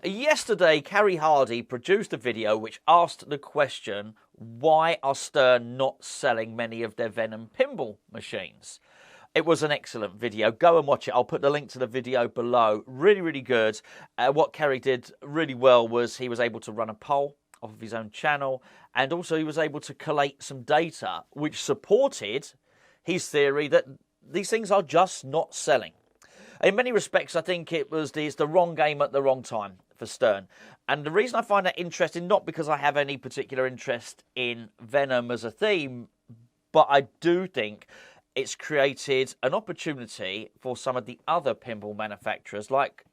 Yesterday, Carrie Hardy produced a video which asked the question, why are Stern not selling many of their Venom pinball machines? It was an excellent video. Go and watch it. I'll put the link to the video below. Really, really good. What Carrie did really well was he was able to run a poll off of his own channel, and also he was able to collate some data which supported his theory that these things are just not selling. In many respects, I think it's the wrong game at the wrong time for Stern. And the reason I find that interesting, not because I have any particular interest in Venom as a theme, but I do think it's created an opportunity for some of the other pinball manufacturers like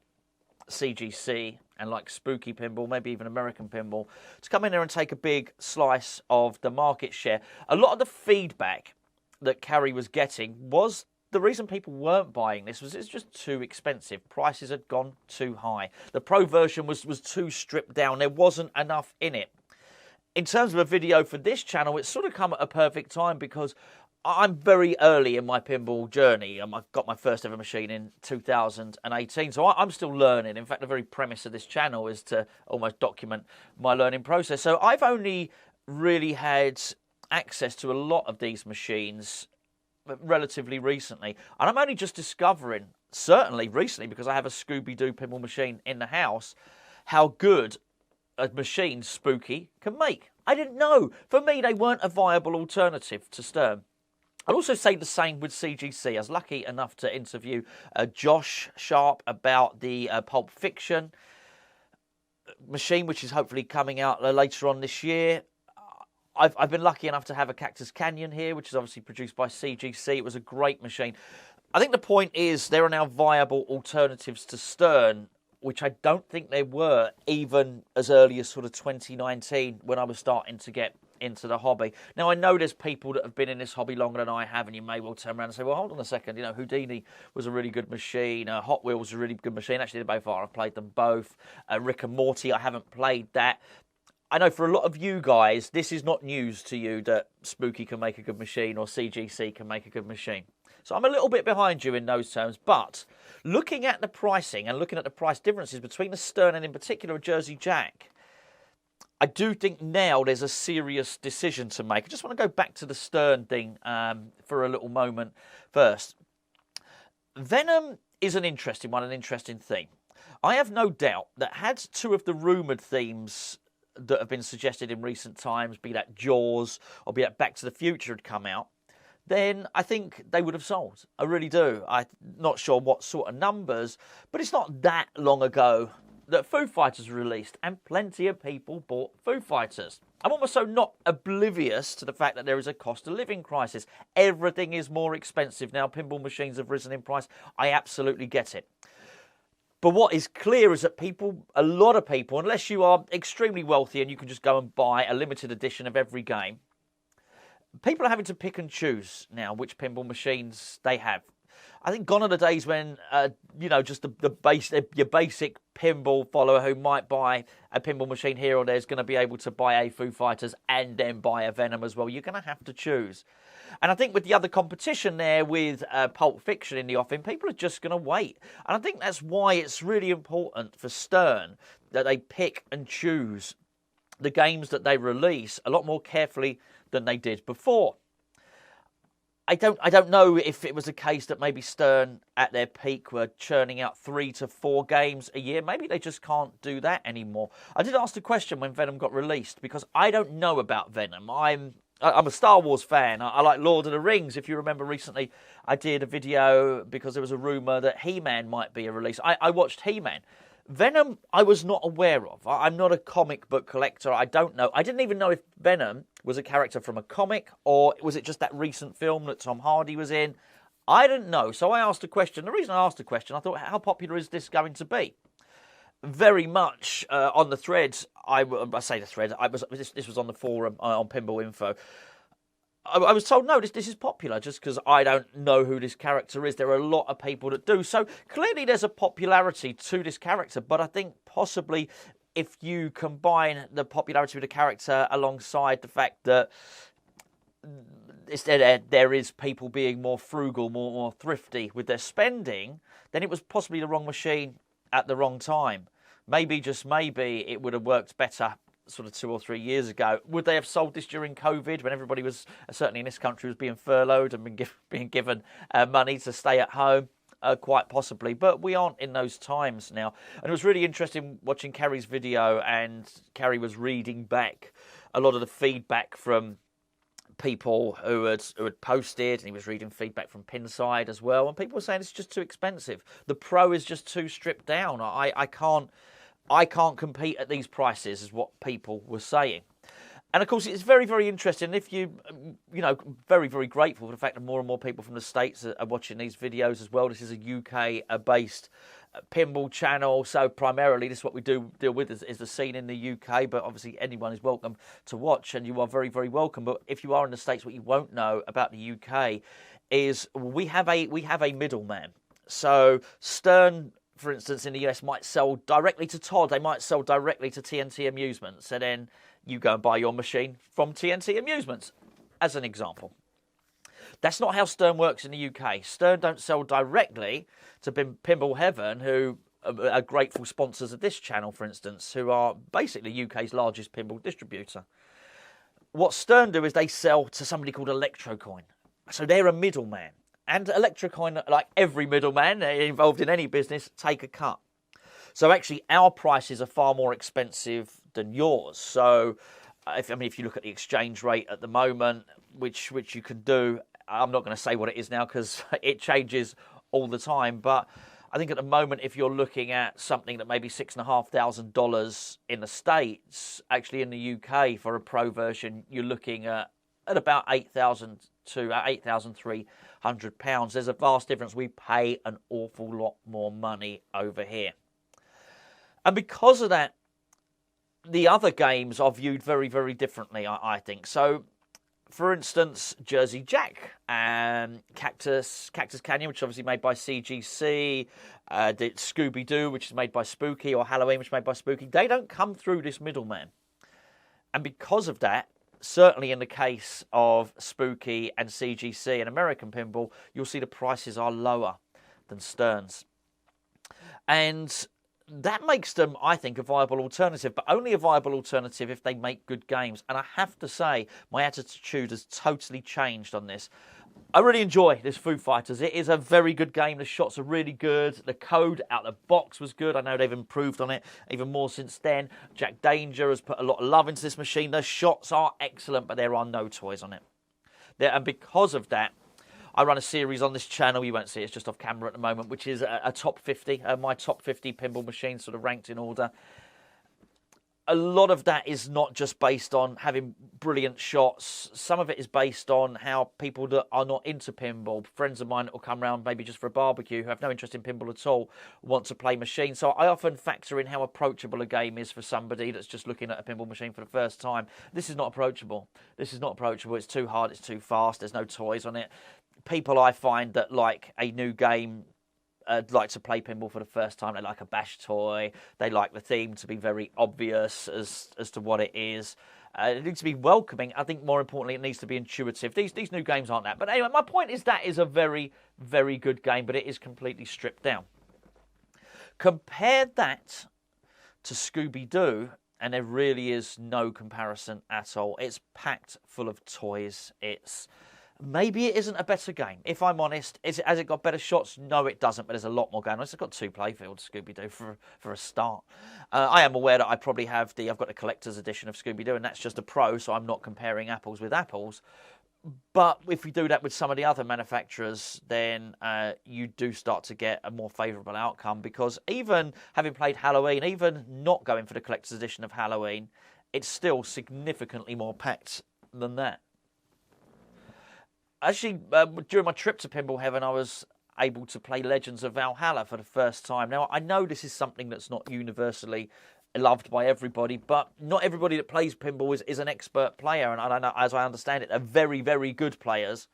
CGC and like Spooky Pinball, maybe even American Pinball, to come in there and take a big slice of the market share. A lot of the feedback that Carrie was getting was the reason people weren't buying this was it's just too expensive. Prices had gone too high. The Pro version was too stripped down. There wasn't enough in it. In terms of a video for this channel, it's sort of come at a perfect time because I'm very early in my pinball journey. I've got my first ever machine in 2018, so I'm still learning. In fact, the very premise of this channel is to almost document my learning process. So I've only really had access to a lot of these machines relatively recently, and I'm only just discovering, certainly recently because I have a Scooby-Doo pinball machine in the house, how good a machine Spooky can make. I didn't know. For me, they weren't a viable alternative to Stern. I'd also say the same with CGC. I was lucky enough to interview Josh Sharp about the Pulp Fiction machine, which is hopefully coming out later on this year. I've been lucky enough to have a Cactus Canyon here, which is obviously produced by CGC. It was a great machine. I think the point is there are now viable alternatives to Stern, which I don't think there were even as early as sort of 2019 when I was starting to get into the hobby. Now, I know there's people that have been in this hobby longer than I have, and you may well turn around and say, well, hold on a second, you know, Houdini was a really good machine, Hot Wheels was a really good machine. Actually, they both are. I've played them both. Rick and Morty, I haven't played that. I know for a lot of you guys, this is not news to you that Spooky can make a good machine or CGC can make a good machine. So I'm a little bit behind you in those terms, but looking at the pricing and looking at the price differences between the Stern and in particular a Jersey Jack, I do think now there's a serious decision to make. I just want to go back to the Stern thing for a little moment first. Venom is an interesting one, an interesting theme. I have no doubt that had two of the rumoured themes that have been suggested in recent times, be that Jaws or be that Back to the Future, had come out, then I think they would have sold. I really do. I'm not sure what sort of numbers, but it's not that long ago that Foo Fighters were released, and plenty of people bought Foo Fighters. I'm also not oblivious to the fact that there is a cost of living crisis. Everything is more expensive now. Pinball machines have risen in price. I absolutely get it. But what is clear is that people, a lot of people, unless you are extremely wealthy and you can just go and buy a limited edition of every game, people are having to pick and choose now which pinball machines they have. I think gone are the days when, just your basic pinball follower who might buy a pinball machine here or there is going to be able to buy a Foo Fighters and then buy a Venom as well. You're going to have to choose. And I think with the other competition there with Pulp Fiction in the offing, people are just going to wait. And I think that's why it's really important for Stern that they pick and choose the games that they release a lot more carefully than they did before. I don't know if it was a case that maybe Stern at their peak were churning out 3 to 4 games a year. Maybe they just can't do that anymore. I did ask the question when Venom got released because I don't know about Venom. I'm a Star Wars fan. I like Lord of the Rings. If you remember recently, I did a video because there was a rumour that He-Man might be a release. I watched He-Man. Venom, I was not aware of. I'm not a comic book collector. I don't know. I didn't even know if Venom was a character from a comic or was it just that recent film that Tom Hardy was in. I didn't know. So I asked a question. The reason I asked the question, I thought, how popular is this going to be? Very much on the thread, I say the thread, this was on the forum on Pinball Info. I was told, no, this is popular just because I don't know who this character is. There are a lot of people that do. So clearly there's a popularity to this character, but I think possibly if you combine the popularity of the character alongside the fact that there is people being more frugal, more thrifty with their spending, then it was possibly the wrong machine at the wrong time. maybe, just maybe, it would have worked better sort of 2 or 3 years ago. Would they have sold this during COVID, when everybody was, certainly in this country, was being furloughed and being given money to stay at home? Quite possibly, but we aren't in those times now. And it was really interesting watching Kerry's video, and Kerry was reading back a lot of the feedback from people who had posted, and he was reading feedback from Pinside as well, and people were saying it's just too expensive. The Pro is just too stripped down. I can't compete at these prices, is what people were saying. And of course, it's very, very interesting. If you very, very grateful for the fact that more and more people from the States are watching these videos as well. This is a UK-based pinball channel, so primarily this is what we do deal with is the scene in the UK, but obviously anyone is welcome to watch, and you are very, very welcome. But if you are in the States, what you won't know about the UK is we have a middleman. So Stern, for instance, in the US might sell directly to Todd, they might sell directly to TNT Amusements, so then you go and buy your machine from TNT Amusements, as an example. That's not how Stern works in the UK. Stern don't sell directly to Pinball Heaven, who are grateful sponsors of this channel, for instance, who are basically UK's largest pinball distributor. What Stern do is they sell to somebody called Electrocoin. So they're a middleman. And Electrocoin, like every middleman involved in any business, take a cut. So actually, our prices are far more expensive than yours. So, if you look at the exchange rate at the moment, which you can do, I'm not going to say what it is now because it changes all the time. But I think at the moment, if you're looking at something that maybe $6,500 in the States, actually in the UK for a Pro version, you're looking at about £8,000 to £8,300. There's a vast difference. We pay an awful lot more money over here. And because of that, the other games are viewed very, very differently, I think. So, for instance, Jersey Jack and Cactus Canyon, which is obviously made by CGC, the Scooby-Doo, which is made by Spooky, or Halloween, which is made by Spooky, they don't come through this middleman. And because of that, certainly in the case of Spooky and CGC and American Pinball, you'll see the prices are lower than Stern's. And that makes them, I think, a viable alternative, but only a viable alternative if they make good games. And I have to say, my attitude has totally changed on this. I really enjoy this Foo Fighters. It is a very good game. The shots are really good. The code out the box was good. I know they've improved on it even more since then. Jack Danger has put a lot of love into this machine. The shots are excellent, but there are no toys on it. And because of that, I run a series on this channel, you won't see it, it's just off camera at the moment, which is a top 50, my top 50 pinball machines, sort of ranked in order. A lot of that is not just based on having brilliant shots. Some of it is based on how people that are not into pinball, friends of mine that will come around maybe just for a barbecue, who have no interest in pinball at all, want to play machines. So I often factor in how approachable a game is for somebody that's just looking at a pinball machine for the first time. This is not approachable. This is not approachable. It's too hard. It's too fast. There's no toys on it. People I find that like a new game, like to play pinball for the first time, they like a bash toy, they like the theme to be very obvious as to what it is. It needs to be welcoming. I think more importantly, it needs to be intuitive. These new games aren't that. But anyway, my point is that is a very, very good game, but it is completely stripped down. Compare that to Scooby-Doo, and there really is no comparison at all. It's packed full of toys. Maybe it isn't a better game. If I'm honest, has it got better shots? No, it doesn't, but there's a lot more going on. It's got 2 playfields, Scooby-Doo, for a start. I am aware that I probably have I've got a collector's edition of Scooby-Doo, and that's just a Pro, so I'm not comparing apples with apples. But if we do that with some of the other manufacturers, then you do start to get a more favourable outcome, because even having played Halloween, even not going for the collector's edition of Halloween, it's still significantly more packed than that. Actually, during my trip to Pinball Heaven, I was able to play Legends of Valhalla for the first time. Now, I know this is something that's not universally loved by everybody, but not everybody that plays pinball is an expert player. And I don't know, as I understand it, they're very, very good players.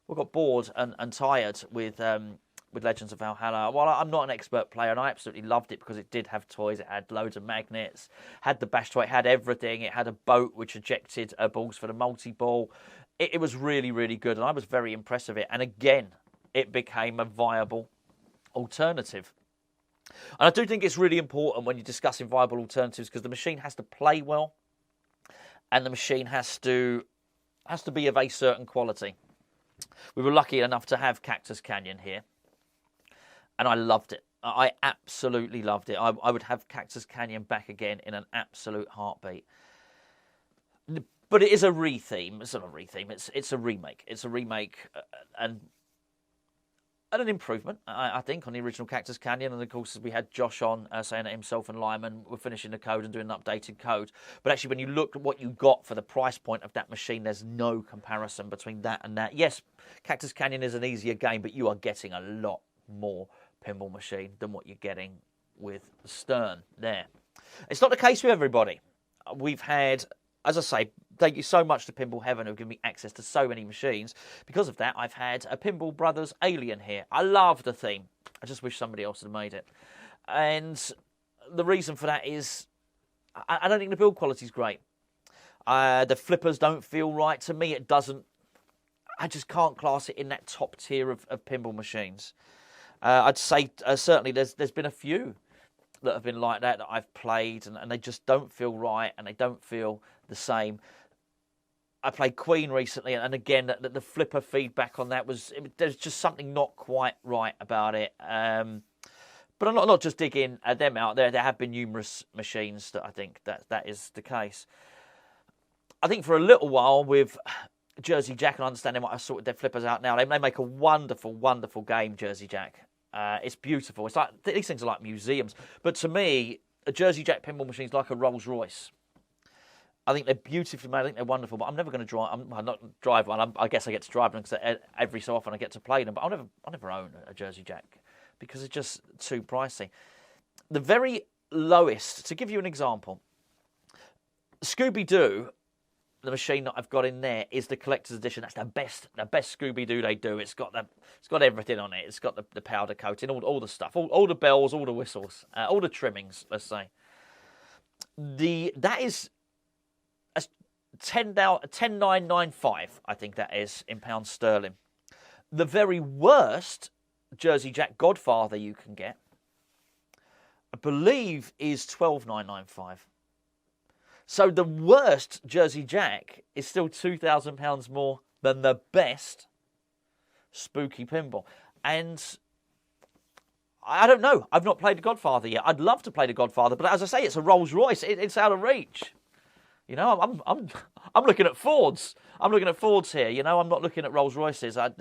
We got bored and tired with Legends of Valhalla. Well, I'm not an expert player, and I absolutely loved it because it did have toys. It had loads of magnets, had the bash toy, it had everything. It had a boat which ejected balls for the multi-ball. It was really, really good, and I was very impressed with it. And again, it became a viable alternative. And I do think it's really important when you're discussing viable alternatives, because the machine has to play well and the machine has to be of a certain quality. We were lucky enough to have Cactus Canyon here, and I loved it. I absolutely loved it. I would have Cactus Canyon back again in an absolute heartbeat. But it is a re-theme. It's not a re-theme. It's a remake. It's a remake and an improvement, I think, on the original Cactus Canyon. And of course, we had Josh on saying that himself and Lyman were finishing the code and doing an updated code. But actually, when you look at what you got for the price point of that machine, there's no comparison between that and that. Yes, Cactus Canyon is an easier game, but you are getting a lot more pinball machine than what you're getting with the Stern there. It's not the case with everybody. We've had, as I say, thank you so much to Pinball Heaven, who've given me access to so many machines. Because of that, I've had a Pinball Brothers Alien here. I love the theme. I just wish somebody else had made it. And the reason for that is I don't think the build quality is great. The flippers don't feel right. To me, it doesn't. I just can't class it in that top tier of pinball machines. I'd say certainly there's been a few that have been like that I've played, and they just don't feel right, and they don't feel the same. I played Queen recently, and again, the flipper feedback on that there's just something not quite right about it. But I'm not just digging them out. There have been numerous machines that I think that is the case. I think for a little while with Jersey Jack, and understanding what I've sorted their flippers out now, they make a wonderful, wonderful game, Jersey Jack. It's beautiful. It's like these things are like museums. But to me, a Jersey Jack pinball machine is like a Rolls Royce. I think they're beautifully made. I think they're wonderful. But I'm never going to drive. I'm not drive one. I guess I get to drive them because every so often I get to play them. But I'll never own a Jersey Jack because it's just too pricey. The very lowest, to give you an example, Scooby-Doo, the machine that I've got in there, is the collector's edition. That's the best Scooby-Doo they do. It's got everything on it. It's got the powder coating, all the stuff, all the bells, all the whistles, all the trimmings. Let's say that is a 10,995. I think that is in pounds sterling. The very worst Jersey Jack Godfather you can get, I believe, is 12,995. So the worst Jersey Jack is still £2,000 more than the best spooky pinball. And I don't know. I've not played The Godfather yet. I'd love to play The Godfather, but as I say, it's a Rolls Royce. It's out of reach. You know, I'm looking at Fords. I'm looking at Fords here. You know, I'm not looking at Rolls Royces. And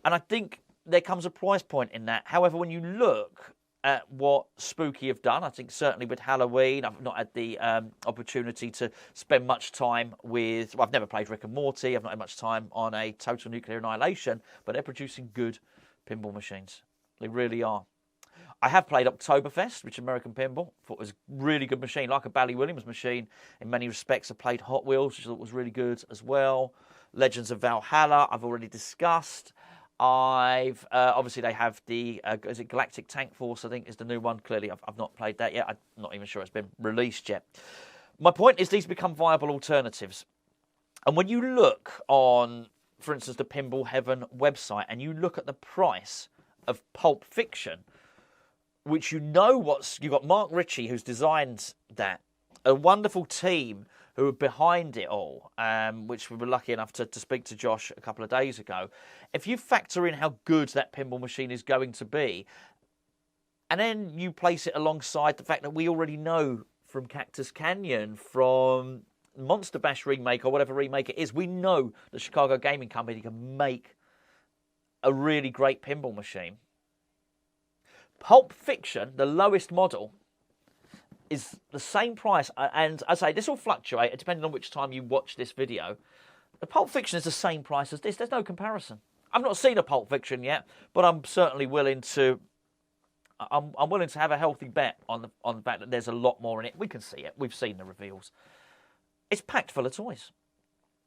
I think there comes a price point in that. However, when you look at what Spooky have done, I think certainly with Halloween, I've not had the opportunity to spend much time with. Well, I've never played Rick and Morty. I've not had much time on a Total Nuclear Annihilation, but they're producing good pinball machines. They really are. I have played Oktoberfest, which is American Pinball. Thought it was a really good machine, like a Bally Williams machine in many respects. I played Hot Wheels, which I thought was really good as well. Legends of Valhalla, I've already discussed. I've obviously they have the is it Galactic Tank Force, I think is the new one. Clearly I've not played that yet. I'm not even sure it's been released yet. My point is these become viable alternatives, and when you look on, for instance, the Pinball Heaven website, and you look at the price of Pulp Fiction, which you've got Mark Ritchie who's designed that, a wonderful team who are behind it all, which we were lucky enough to speak to Josh a couple of days ago. If you factor in how good that pinball machine is going to be, and then you place it alongside the fact that we already know from Cactus Canyon, from Monster Bash remake or whatever remake it is, we know the Chicago Gaming Company can make a really great pinball machine. Pulp Fiction, the lowest model, is the same price, and I say this will fluctuate depending on which time you watch this video. The Pulp Fiction is the same price as this. There's no comparison. I've not seen a Pulp Fiction yet, but I'm certainly willing to. I'm willing to have a healthy bet on the fact that there's a lot more in it. We can see it. We've seen the reveals. It's packed full of toys.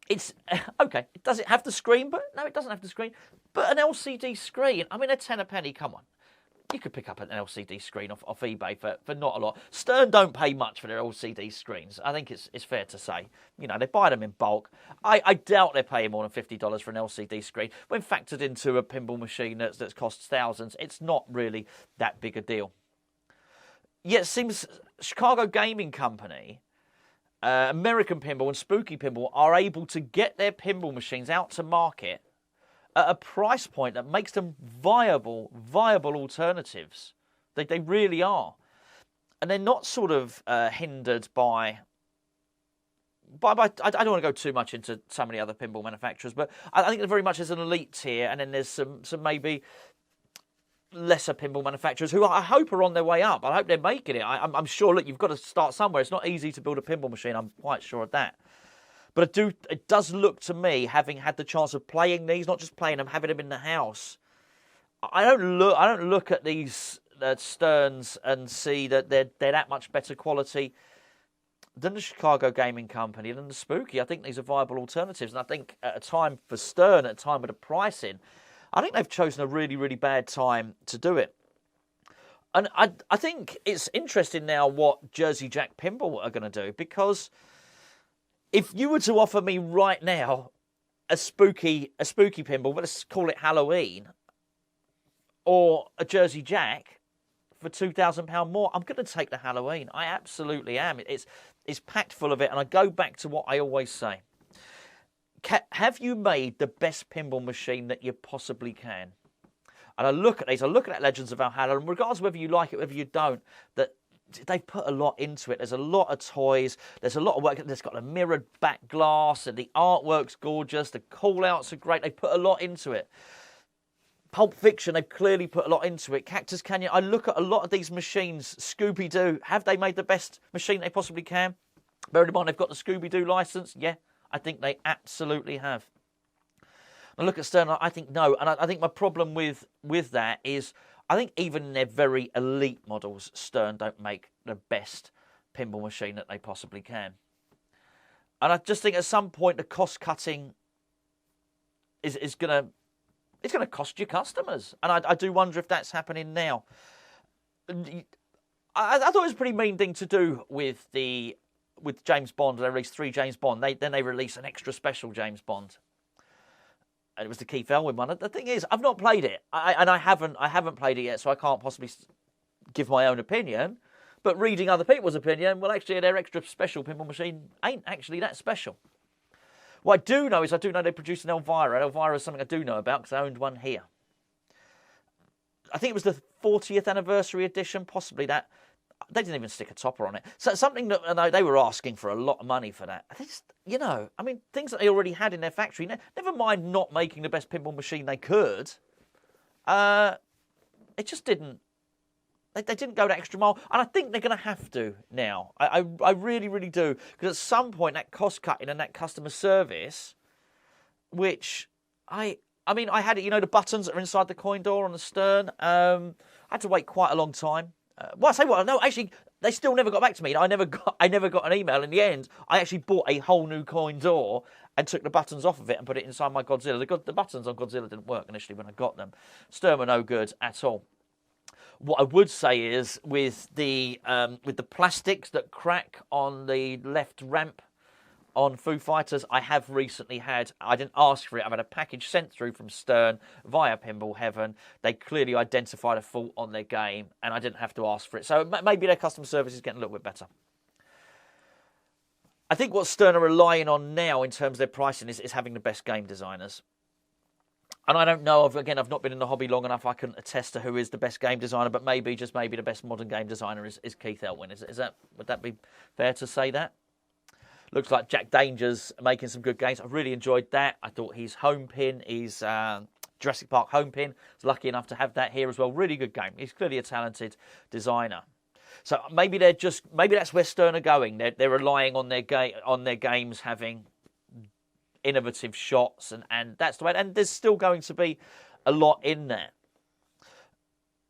It's okay. Does it have the screen? But no, it doesn't have the screen. But an LCD screen. I mean, a tenner penny. Come on. You could pick up an LCD screen off eBay for not a lot. Stern don't pay much for their LCD screens. I think it's fair to say. You know, they buy them in bulk. I doubt they're paying more than $50 for an LCD screen. When factored into a pinball machine that costs thousands, it's not really that big a deal. Yet it seems Chicago Gaming Company, American Pinball and Spooky Pinball are able to get their pinball machines out to market at a price point that makes them viable alternatives. They really are. And they're not sort of hindered by I don't want to go too much into so many other pinball manufacturers, but I think they're very much as an elite tier, and then there's some maybe lesser pinball manufacturers who I hope are on their way up. I hope they're making it. I'm sure, look, you've got to start somewhere. It's not easy to build a pinball machine, I'm quite sure of that. But it does look to me, having had the chance of playing these, not just playing them, having them in the house, I don't look at these Sterns and see that they're that much better quality than the Chicago Gaming Company, than the Spooky. I think these are viable alternatives. And I think at a time for Stern, at a time with the pricing, I think they've chosen a really, really bad time to do it. And I think it's interesting now what Jersey Jack Pinball are going to do, because if you were to offer me right now a spooky pinball, but let's call it Halloween, or a Jersey Jack for £2,000 more, I'm going to take the Halloween. I absolutely am. It's packed full of it, and I go back to what I always say. Have you made the best pinball machine that you possibly can? And I look at these, I look at Legends of Valhalla, and regardless of whether you like it, whether you don't, that they've put a lot into it. There's a lot of toys. There's a lot of work. There's got a mirrored back glass, and the artwork's gorgeous. The call-outs are great. They put a lot into it. Pulp Fiction, they've clearly put a lot into it. Cactus Canyon, I look at a lot of these machines. Scooby-Doo, have they made the best machine they possibly can? Bearing in mind they've got the Scooby-Doo license. Yeah, I think they absolutely have. I look at Stern, I think no. And I think my problem with that is, I think even in their very elite models, Stern don't make the best pinball machine that they possibly can. And I just think at some point the cost cutting is going to cost you customers. And I do wonder if that's happening now. I thought it was a pretty mean thing to do with James Bond. They released 3 James Bond. Then they released an extra special James Bond. And it was the Keith Elwyn one. The thing is, I've not played it, I haven't played it yet, so I can't possibly give my own opinion. But reading other people's opinion, well, actually, their extra special pinball machine ain't actually that special. What I do know is they produced an Elvira. Elvira is something I do know about because I owned one here. I think it was the 40th anniversary edition, possibly that. They didn't even stick a topper on it. So something that, and they were asking for a lot of money for that. Things that they already had in their factory. Never mind not making the best pinball machine they could. It just didn't. They didn't go that extra mile, and I think they're going to have to now. I really, really do, because at some point that cost cutting and that customer service, which I had it. The buttons that are inside the coin door on the Stern. I had to wait quite a long time. Actually, they still never got back to me. I never got an email. In the end, I actually bought a whole new coin door and took the buttons off of it and put it inside my Godzilla. The buttons on Godzilla didn't work initially when I got them. Stern were no good at all. What I would say is with the plastics that crack on the left ramp on Foo Fighters, I have recently had, I didn't ask for it, I've had a package sent through from Stern via Pinball Heaven. They clearly identified a fault on their game, and I didn't have to ask for it. So maybe their customer service is getting a little bit better. I think what Stern are relying on now in terms of their pricing is having the best game designers. And I don't know, I've not been in the hobby long enough, I couldn't attest to who is the best game designer, but maybe the best modern game designer is Keith Elwyn. Would that be fair to say that? Looks like Jack Danger's making some good games. I really enjoyed that. I thought his home pin, his Jurassic Park home pin, was lucky enough to have that here as well. Really good game. He's clearly a talented designer. So maybe that's where Stern are going. They're relying on their games having innovative shots, and that's the way. And there's still going to be a lot in there.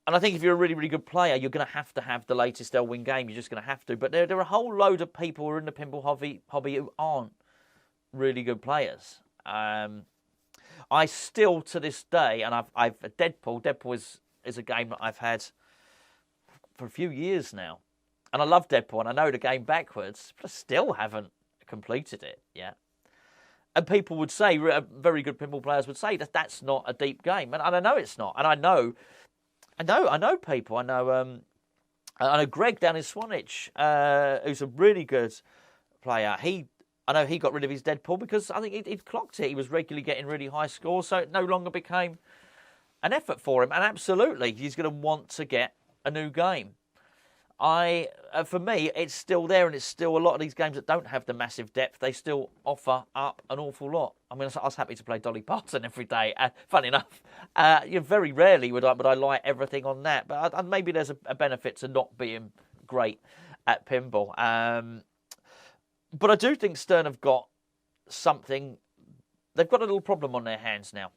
And I think if you're a really, really good player, you're going to have the latest Elwyn game. You're just going to have to. But there are a whole load of people who are in the pinball hobby who aren't really good players. I still, to this day, and I've Deadpool. Deadpool is a game that I've had for a few years now. And I love Deadpool, and I know the game backwards, but I still haven't completed it yet. And people would say, very good pinball players would say that that's not a deep game. And I know it's not. And I know people. I know I know Greg down in Swanage, who's a really good player. I know he got rid of his Deadpool because I think he'd clocked it. He was regularly getting really high scores, so it no longer became an effort for him. And absolutely, he's going to want to get a new game. For me, it's still there, and it's still a lot of these games that don't have the massive depth. They still offer up an awful lot. I mean, I was happy to play Dolly Parton every day. Funny enough, very rarely would I light everything on that. But maybe there's a benefit to not being great at pinball. But I do think Stern have got something. They've got a little problem on their hands now.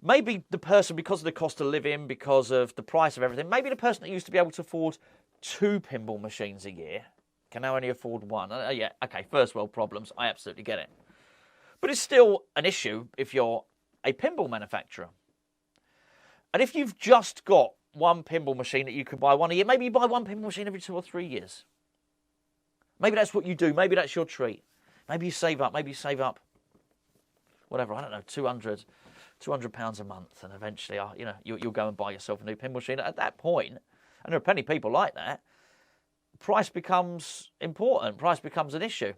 Maybe the person, because of the cost of living, because of the price of everything, maybe the person that used to be able to afford 2 pinball machines a year can now only afford 1. Yeah, okay, first world problems. I absolutely get it. But it's still an issue if you're a pinball manufacturer. And if you've just got 1 pinball machine that you could buy 1 a year, maybe you buy 1 pinball machine every 2 or 3 years. Maybe that's what you do. Maybe that's your treat. Maybe you save up. Whatever, I don't know, £200 a month, and eventually, you'll go and buy yourself a new pinball machine. At that point, and there are plenty of people like that, price becomes important. Price becomes an issue.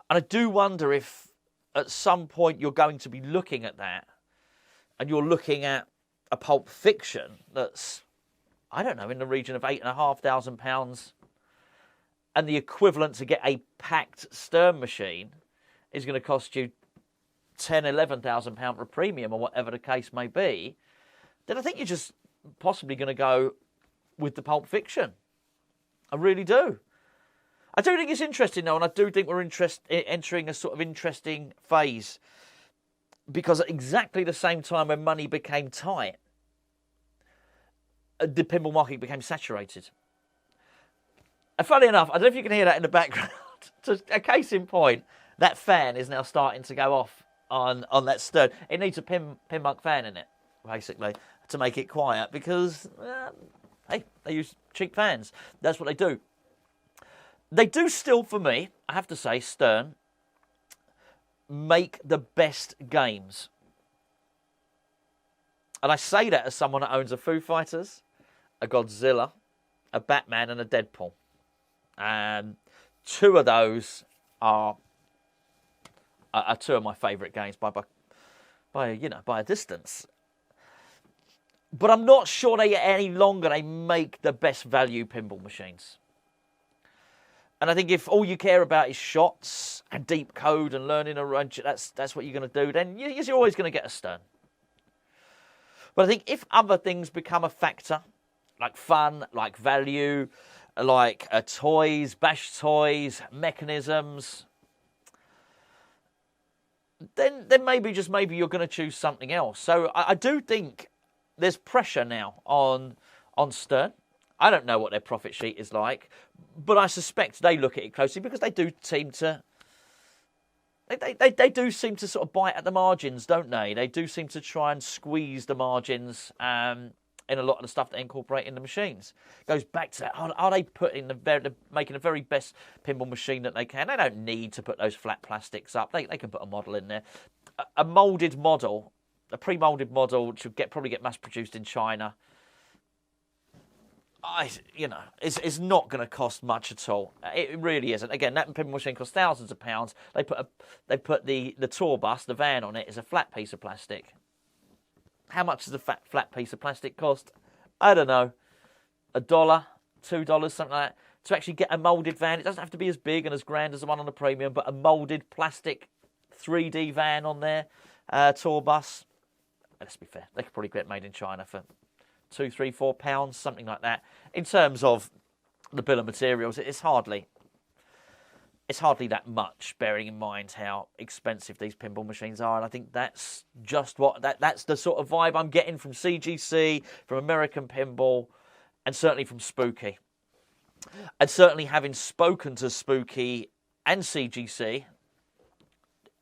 And I do wonder if at some point you're going to be looking at that, and you're looking at a Pulp Fiction that's, I don't know, in the region of £8,500, and the equivalent to get a packed Stern machine is going to cost you £10,000, £11,000 for a premium, or whatever the case may be, then I think you're just possibly going to go with the Pulp Fiction. I really do. I do think it's interesting, though, and I do think we're entering a sort of interesting phase, because at exactly the same time when money became tight, the pinball market became saturated. And funny enough, I don't know if you can hear that in the background. Just a case in point, that fan is now starting to go off on that Stern. It needs a Pinbuck fan in it, basically, to make it quiet, because, hey, they use cheap fans. That's what they do. They do still, for me, I have to say, Stern, make the best games. And I say that as someone that owns a Foo Fighters, a Godzilla, a Batman, and a Deadpool. And 2 of those are 2 of my favourite games by a distance. But I'm not sure any longer they make the best value pinball machines. And I think if all you care about is shots and deep code and learning a range, that's what you're going to do, then you're always going to get a Stern. But I think if other things become a factor, like fun, like value, like toys, bash toys, mechanisms, then maybe you're going to choose something else. So I do think there's pressure now on Stern. I don't know what their profit sheet is like, but I suspect they look at it closely, because they do seem to. They do seem to sort of bite at the margins, don't they? They do seem to try and squeeze the margins in a lot of the stuff they incorporate in the machines. It goes back to that. Are they making the very best pinball machine that they can? They don't need to put those flat plastics up. They can put a model in there. A moulded model, a pre-moulded model, which would probably get mass-produced in China. It's not going to cost much at all. It really isn't. Again, that pinball machine costs thousands of pounds. They put the tour bus, the van on it, is a flat piece of plastic. How much does a flat piece of plastic cost? I don't know. $1, $2, something like that. To actually get a moulded van, it doesn't have to be as big and as grand as the one on the premium, but a moulded plastic 3D van on there, tour bus. Let's be fair, they could probably get it made in China for £2, £3, £4, something like that. In terms of the bill of materials, it's hardly that much, bearing in mind how expensive these pinball machines are. And I think that's just that's the sort of vibe I'm getting from CGC, from American Pinball, and certainly from Spooky. And certainly having spoken to Spooky and CGC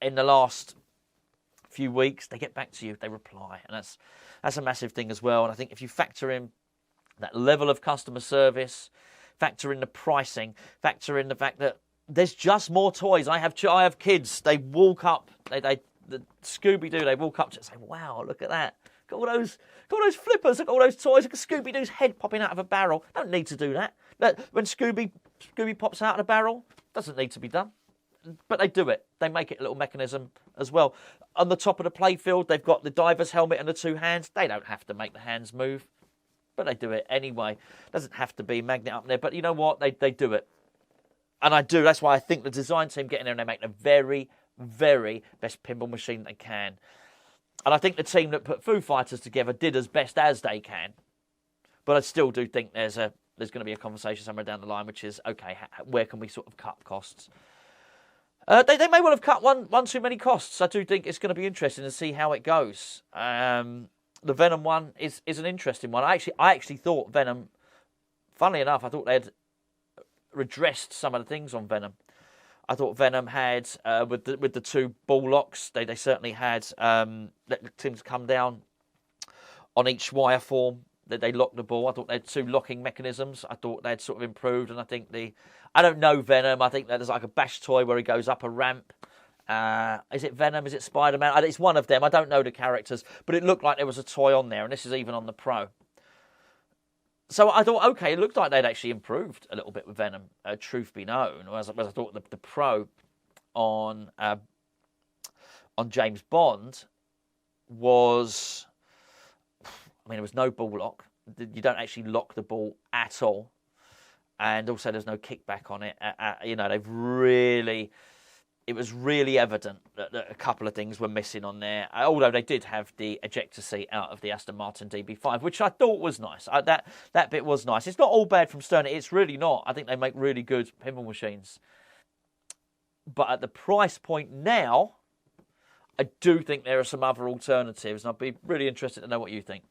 in the last few weeks, they get back to you, they reply. And that's a massive thing as well. And I think if you factor in that level of customer service, factor in the pricing, factor in the fact that there's just more toys. I have kids. They walk up. The Scooby-Doo. They walk up to it and say, "Wow, look at that! got all those flippers, got all those toys, got Scooby-Doo's head popping out of a barrel. Don't need to do that. When Scooby pops out of a barrel, doesn't need to be done. But they do it. They make it a little mechanism as well. On the top of the playfield, they've got the diver's helmet and the two hands. They don't have to make the hands move, but they do it anyway. Doesn't have to be magnet up there, but you know what? They do it. And I do. That's why I think the design team get in there and they make the very, very best pinball machine they can. And I think the team that put Foo Fighters together did as best as they can. But I still do think there's going to be a conversation somewhere down the line, which is, okay, where can we sort of cut costs? They may well have cut one too many costs. I do think it's going to be interesting to see how it goes. The Venom one is an interesting one. I actually thought Venom, funnily enough, I thought they'd redressed some of the things on Venom. I thought Venom had, with the two ball locks, they certainly had let things come down on each wire form. They locked the ball. I thought they had two locking mechanisms. I thought they'd sort of improved. And I think I don't know Venom. I think that there's like a bash toy where he goes up a ramp. Is it Venom? Is it Spider-Man? It's one of them. I don't know the characters. But it looked like there was a toy on there. And this is even on the Pro. So I thought, okay, it looked like they'd actually improved a little bit with Venom, truth be known. Whereas I thought the Pro on James Bond was... I mean, there was no ball lock. You don't actually lock the ball at all. And also there's no kickback on it. It was really evident that a couple of things were missing on there. Although they did have the ejector seat out of the Aston Martin DB5, which I thought was nice. That bit was nice. It's not all bad from Stern. It's really not. I think they make really good pinball machines. But at the price point now, I do think there are some other alternatives. And I'd be really interested to know what you think.